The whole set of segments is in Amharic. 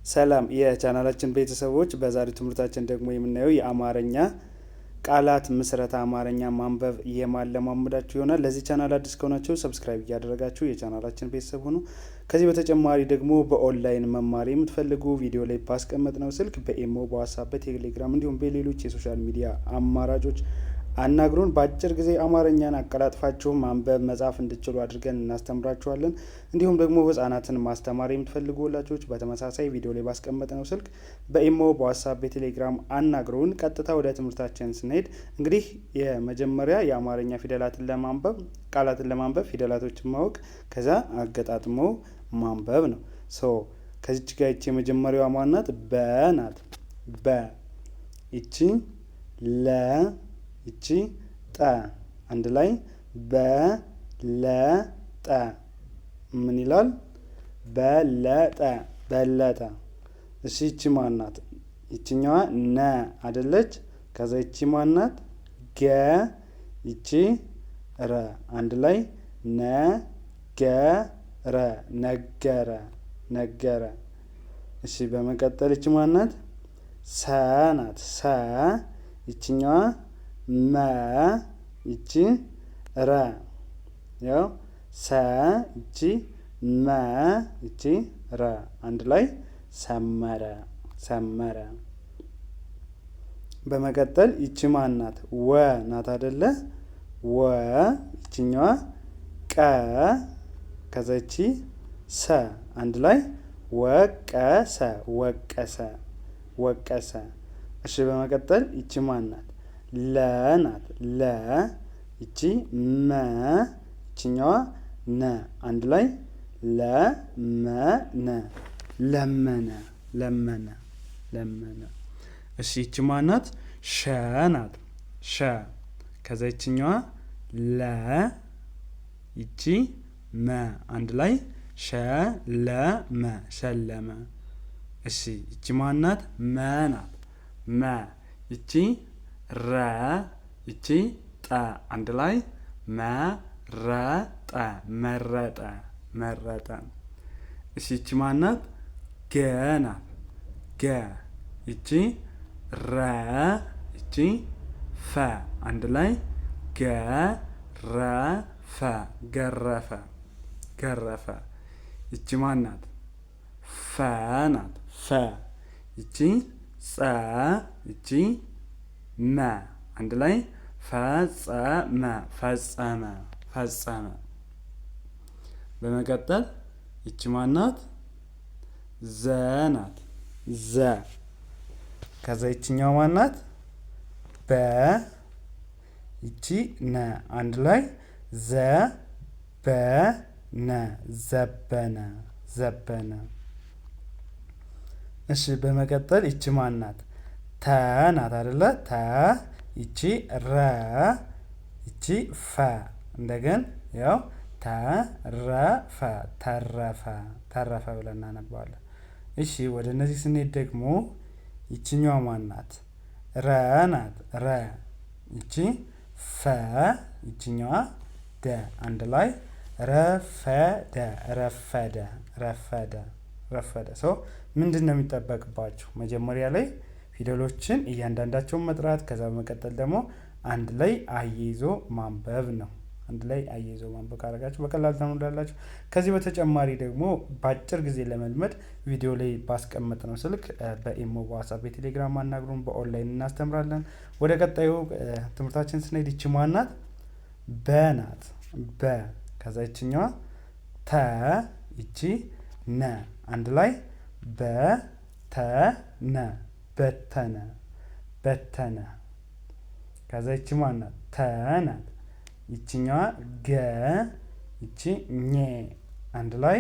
ሰላም የቻናላችን ቤተሰቦች፣ በዛሬው ትምህርታችን ደግሞ የምናየው የአማርኛ ቃላት ምስረታ አማርኛ ማንበብ የማለማመዳችሁ ይሆናል። ለዚህ ቻናል አዲስ ከሆናችሁ ሰብስክራይብ እያደረጋችሁ የቻናላችን ቤተሰብ ሁኑ። ከዚህ በተጨማሪ ደግሞ በኦንላይን መማር የምትፈልጉ ቪዲዮ ላይ ባስቀመጥነው ስልክ በኢሞ፣ በዋትስአፕ፣ በቴሌግራም እንዲሁም በሌሎች የሶሻል ሚዲያ አማራጮች አናግሩን። በአጭር ጊዜ አማርኛን አቀላጥፋችሁ ማንበብ መጻፍ እንድትችሉ አድርገን እናስተምራችኋለን። እንዲሁም ደግሞ ህጻናትን ማስተማር የምትፈልጉ ወላጆች በተመሳሳይ ቪዲዮ ላይ ባስቀመጥነው ስልክ በኢሞ፣ በዋትስአፕ፣ በቴሌግራም አናግሩን። ቀጥታ ወደ ትምህርታችን ስንሄድ እንግዲህ የመጀመሪያ የአማርኛ ፊደላትን ለማንበብ ቃላትን ለማንበብ ፊደላቶችን ማወቅ ከዛ አገጣጥሞ ማንበብ ነው። ከዚች ጋር ይቺ የመጀመሪያዋ ማናት? በ ናት። በ ይቺ ለ ይቺ ጠ አንድ ላይ በለጠ ምን ይላል? በለጠ በለጠ። እሺ ይቺ ማናት? ይቺኛዋ ነ አይደለች? ከዛ ይቺ ማናት? ገ ይቺ ረ አንድ ላይ ነገረ ነገረ ነገረ። እሺ በመቀጠል ይቺ ማናት? ሰ ናት። ሰ ይቺኛዋ መ ይቺ ረ ያው ሰ ይቺ መ ይቺ ረ አንድ ላይ ሰመረ ሰመረ። በመቀጠል ይቺ ማን ናት? ወ ናት አይደለ? ወ ይቺኛዋ ቀ ከዛ ይቺ ሰ አንድ ላይ ወቀሰ ወቀሰ ወቀሰ። እሺ በመቀጠል ይቺ ማን ናት? ለ ናት። ለ ይቺ መ ይቺኛዋ ነ አንድ ላይ ለመነ ለመነ ለመነ ለመነ። እሺ ይቺ ማን ናት? ሸ ናት። ሸ ከዛ ይቺኛዋ ለ ይቺ መ አንድ ላይ ሸለመ ሸለመ። እሺ ይቺ ማን ናት? መ ናት። መ ይቺ ረ ይቺ ጠ አንድ ላይ መረጠ መረጠ መረጠ። እሺ ይቺ ማን ናት? ገ ናት። ገ ይቺ ረ ይቺ ፈ አንድ ላይ ገረፈ ገረፈ ገረፈ። ይቺ ማን ናት? ፈ ናት። ፈ ይቺ ጸ ይቺ መ አንድ ላይ ፈጸመ ፈጸመ ፈጸመ። በመቀጠል ይቺ ማናት? ዘ ናት። ዘ ከዛ ይቺኛው ማናት? በ ይቺ ነ አንድ ላይ ዘበነ ዘበነ ዘበነ። እሺ በመቀጠል ይቺ ማናት? ተ ናት አይደለ? ተ ይቺ ረ ይቺ ፈ እንደገን ያው ተረፈ ተረፈ ተረፈ ብለን እናነባዋለን። እሺ ወደ እነዚህ ስንሄድ ደግሞ ይቺኛዋ ማናት? ረ ናት። ረ ይቺ ፈ ይቺኛዋ ደ አንድ ላይ ረፈደ ረፈደ ረፈደ ረፈደ። ምንድን ነው የሚጠበቅባችሁ? መጀመሪያ ላይ ፊደሎችን እያንዳንዳቸውን መጥራት፣ ከዛ በመቀጠል ደግሞ አንድ ላይ አያይዞ ማንበብ ነው። አንድ ላይ አያይዞ ማንበብ ካደረጋችሁ በቀላሉ ተምራላችሁ። ከዚህ በተጨማሪ ደግሞ በአጭር ጊዜ ለመልመድ ቪዲዮ ላይ ባስቀመጥነው ስልክ በኢሞ፣ በዋትስአፕ፣ በቴሌግራም አናግሩን። በኦንላይን እናስተምራለን። ወደ ቀጣዩ ትምህርታችን ስንሄድ ይቺ ማናት? በ ናት። በ ከዛ ይችኛዋ ተ ይቺ ነ አንድ ላይ በተነ በተነ በተነ። ከዛ ይቺ ማናት? ተ ናት። ይቺኛዋ ገ ይቺ ኘ አንድ ላይ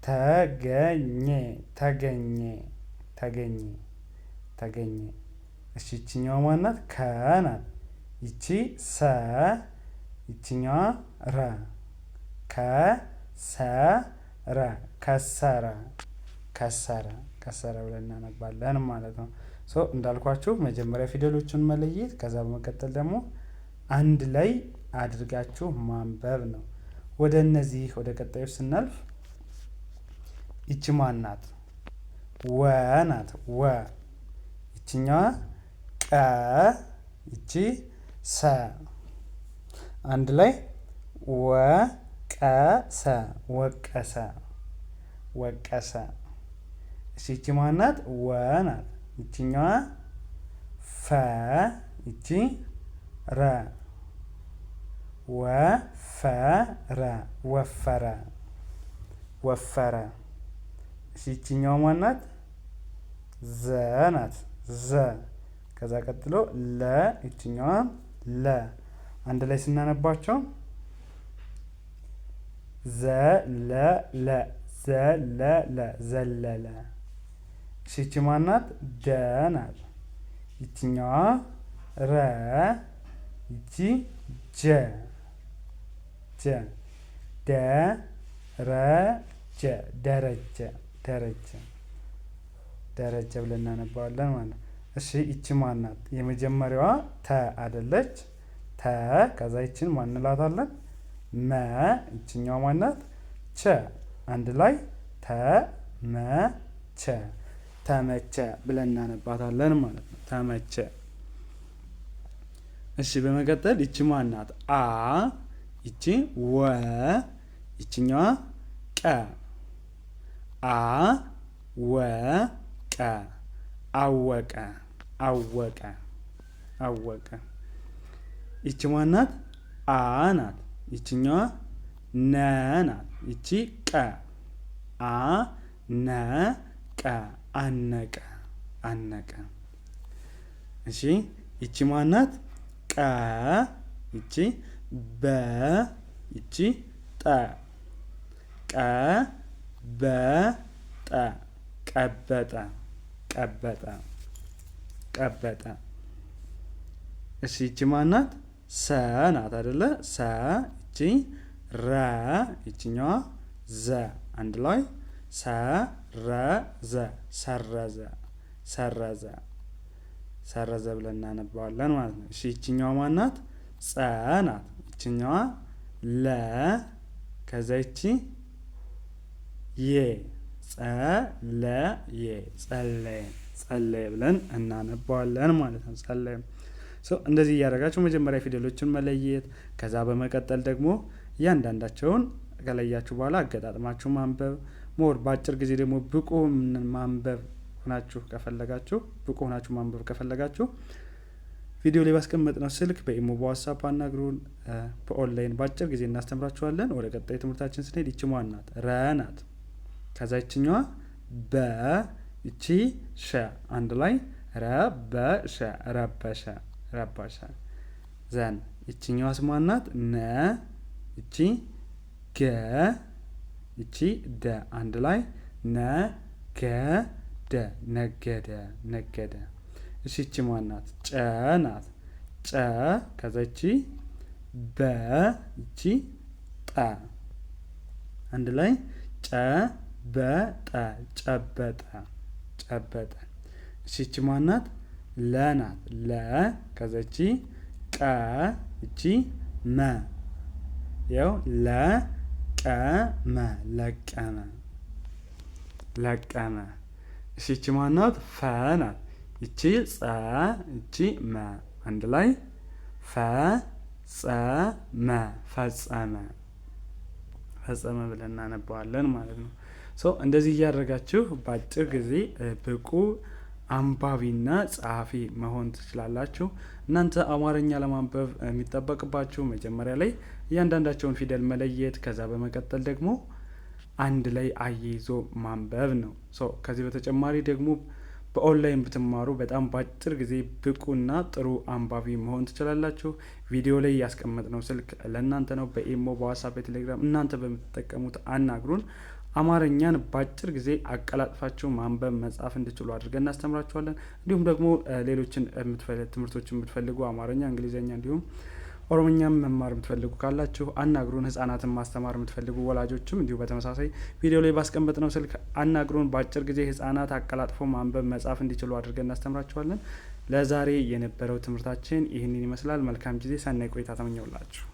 ተገኘ ተገኘ ተገኘ ተገኘ። እሺ ይቺኛዋ ማናት? ከ ናት። ይቺ ሰ ይቺኛዋ ረ ከሰረ ከሰረ ከሰረ ከሰረ ብለን እናነባለን ማለት ነው። እንዳልኳችሁ መጀመሪያ ፊደሎቹን መለየት፣ ከዛ በመቀጠል ደግሞ አንድ ላይ አድርጋችሁ ማንበብ ነው። ወደ ቀጣዮች ስናልፍ ይቺ ማን ናት? ወ ናት ወ። ይችኛዋ ቀ ይቺ ሰ አንድ ላይ ወቀሰ ወቀሰ ወቀሰ። እሺ ይቺ ማናት? ወ ናት። ይችኛዋ ፈ ይቺ ረ ወፈረ ወፈረ ወፈረ። እሺ ይችኛዋ ማናት? ዘ ናት ዘ። ከዛ ቀጥሎ ለ ይችኛዋ ለ አንድ ላይ ስናነባቸው ዘለለ ዘለለ ዘለለ። እሺ ይቺ ማናት? ደ ናት። ይችኛዋ ረ ይቺ ጀ ጀ ደረጀ ደረጀ ደረጀ ደረጀ ብለን እናነባዋለን ማለት ነው። እሺ ይቺ ማናት? የመጀመሪያዋ ተ አይደለች? ተ ከዛ ይችን ማን እንላታለን? መ ይችኛዋ ማናት? ቸ አንድ ላይ ተመቸ ተመቸ ብለን እናነባታለን ማለት ነው። ተመቸ። እሺ በመቀጠል ይቺ ማናት? አ ይቺ ወ ይችኛዋ ቀ አ ወ ቀ አወቀ አወቀ አወቀ። ይቺ ማናት? አ ናት። ይችኛዋ ነ ናት። ይቺ ቀ አ ነ ቀ አነቀ አነቀ። እሺ ይቺ ማናት? ቀ ይቺ በ ይቺ ጠ ቀ በ ጠ ቀበጠ ቀበጠ ቀበጠ። እሺ ይቺ ማናት? ሰ ናት አይደለ? ሰ ይቺ ረ ይቺኛዋ ዘ አንድ ላይ ሰረዘ ሰረዘ ሰረዘ ሰረዘ ብለን እናነባዋለን ማለት ነው። እሺ ይቺኛዋ ማናት? ጸ ናት። ይቺኛዋ ለ ከዛ ይቺ የ ጸለየ ጸለየ ጸለየ ብለን እናነባዋለን ማለት ነው። ጸለየ። እንደዚህ እያደረጋችሁ መጀመሪያ ፊደሎችን መለየት፣ ከዛ በመቀጠል ደግሞ እያንዳንዳቸውን ከለያችሁ በኋላ አገጣጥማችሁ ማንበብ። ሞር በአጭር ጊዜ ደግሞ ብቁ ማንበብ ሆናችሁ ከፈለጋችሁ ብቁ ሆናችሁ ማንበብ ከፈለጋችሁ ቪዲዮ ላይ ባስቀመጥነው ስልክ በኢሞ በዋትስአፕ አናግሩን። በኦንላይን በአጭር ጊዜ እናስተምራችኋለን። ወደ ቀጣይ ትምህርታችን ስንሄድ ይቺ ማን ናት? ረ ናት። ከዛ ይችኛዋ በ ይቺ ሸ አንድ ላይ ረበሸ ረበሸ ረበሸ ዘን። ይችኛዋ ማን ናት? ነ ይቺ ገ ይቺ ደ አንድ ላይ ነገደ ነገደ ነገደ። እሺ ይቺ ማን ናት? ጨ ናት። ጨ ከዛ ይቺ በ ይቺ ጠ አንድ ላይ ጨበጠ ጨበጠ ጨበጠ። እሺ ይቺ ማን ናት? ለ ናት። ለ ከዛ ይቺ ቀ ይቺ መ ያው ለቀመ ለቀመ ለቀመ። እሺ ይቺ ማን ናት? ፈ ናት። ይቺ ጸ ይቺ መ አንድ ላይ ፈጸመ ፈጸመ ፈጸመ ብለን እናነባዋለን ማለት ነው። እንደዚህ እያደረጋችሁ በአጭር ጊዜ ብቁ አንባቢና ጸሐፊ መሆን ትችላላችሁ። እናንተ አማርኛ ለማንበብ የሚጠበቅባችሁ መጀመሪያ ላይ እያንዳንዳቸውን ፊደል መለየት፣ ከዛ በመቀጠል ደግሞ አንድ ላይ አያይዞ ማንበብ ነው። ከዚህ በተጨማሪ ደግሞ በኦንላይን ብትማሩ በጣም በአጭር ጊዜ ብቁና ጥሩ አንባቢ መሆን ትችላላችሁ። ቪዲዮ ላይ ያስቀመጥነው ስልክ ለእናንተ ነው። በኢሞ በዋትስአፕ በቴሌግራም እናንተ በምትጠቀሙት አናግሩን። አማርኛን በአጭር ጊዜ አቀላጥፋችሁ ማንበብ መጻፍ እንድችሉ አድርገን እናስተምራችኋለን። እንዲሁም ደግሞ ሌሎችን ትምህርቶችን የምትፈልጉ አማርኛ፣ እንግሊዝኛ እንዲሁም ኦሮምኛም መማር የምትፈልጉ ካላችሁ አናግሩን። ህጻናትን ማስተማር የምትፈልጉ ወላጆችም እንዲሁ በተመሳሳይ ቪዲዮ ላይ ባስቀመጥነው ስልክ አናግሩን። በአጭር ጊዜ ህጻናት አቀላጥፎ ማንበብ መጻፍ እንዲችሉ አድርገን እናስተምራችኋለን። ለዛሬ የነበረው ትምህርታችን ይህንን ይመስላል። መልካም ጊዜ፣ ሰናይ ቆይታ ተመኘውላችሁ።